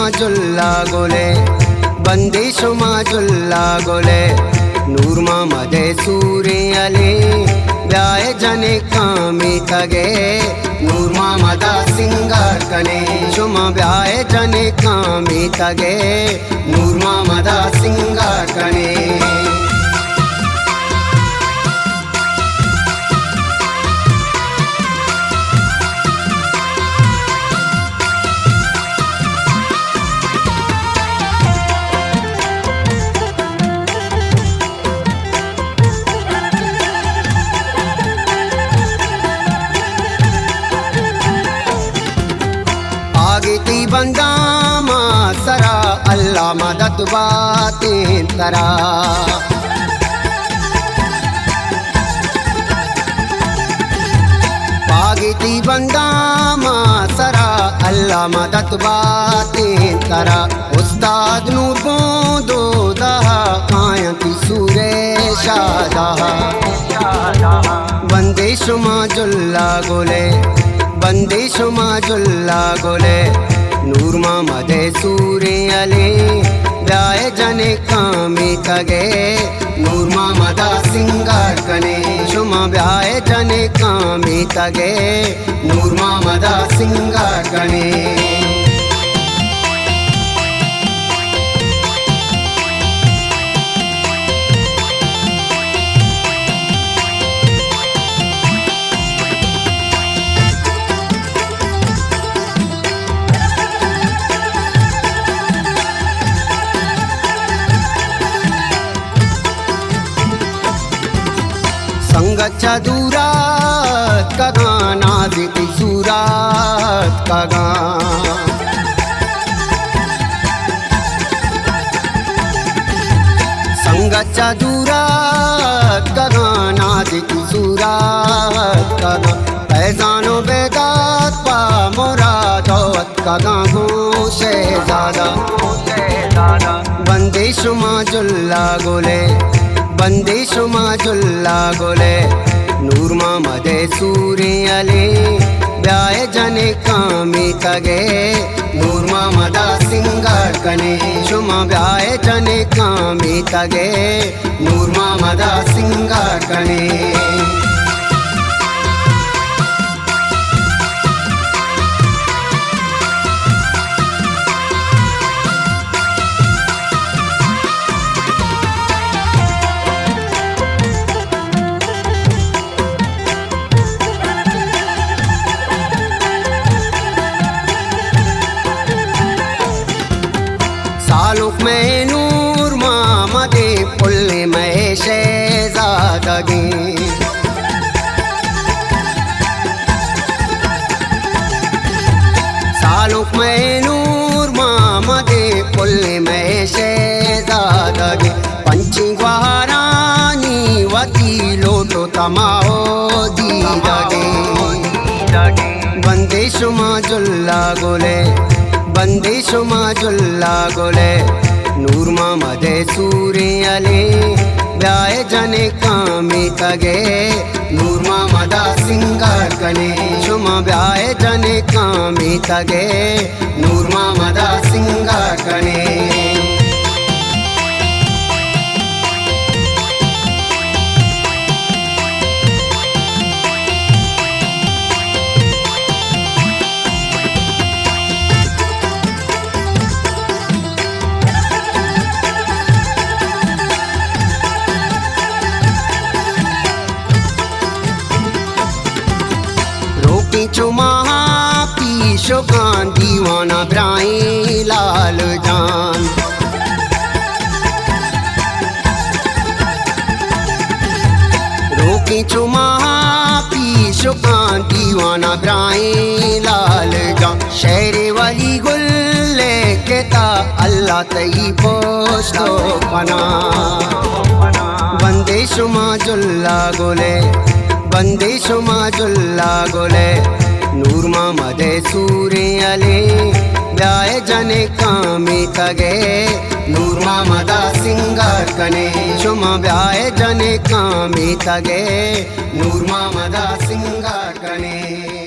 जुल्ला गोले बंदिशुमा जुल्ला गोले नूर मदे सूरे अले ब्याय जने कामी तगे नूर मदा सिंगार कने शुमा ब्याय जने कामी तगे नूर मदा सिंगार कने ती बंदा सरा अल्लाह मदद बातें तरा पागिती बंदा सरा अल्लाह मदद बातें तरा उस्ताद नूर दो दहा आयती सूरे शादा बंदिशुमा जुल्ला गोले बंदिशुमा जुल्ला गोले नूर मदे सूरे अले ब्याय जने कामी तगे नूर मदा सिंगार कने शुमा ब्याय जने कामी तगे नूर मदा सिंगार कने संगच्चा दूरात कगा नाजिती सूरात कगा संगच्चा दूरात कगा नाजिती सूरात कगा पैजानो बेदात पा मुरादोत कगा गोशे ज़ादा बंदिशुमा जुल्ला गोले बंदिशुमा जुल्ला गोले नूर मदे सूरे अले ब्याय जने कामी तगे नूर मदा सिंगार कने शुमा ब्याय जने कामी तगे नूर मदा सिंगार कने सालुक में नूर मदे पुल्ले में शहज़ादगी सालुक में नूर मदे पुल्ले में शहज़ादगी पंची ग्वारानी वती लोटो तमाओ दी जागे बंदिशुमा जुल्ला गोले बंदिशुमा जुल्ला गोले नूर मदे सूरे अले ब्याय जने कामी तगे नूर मदा सिंगार कने शुमा ब्याय जने कामी तगे नूर मदा सिंगार कने चुमा पीशो कान दीवाना ब्राई लाल जान रोकी चुमा पीशो कान दीवाना ब्राई लाल जान शेरे वाली गुल लेके ता अल्लाह तई पोस्तो पना बंदिशुमा जुल्ला गोले बंदिशुमा जुल्ला गोले नूर मदे सूरे अले ब्याय जने कामी तगे नूर मदा सिंगार कने शुमा ब्याय जने कामी तगे नूर मदा सिंगार कने।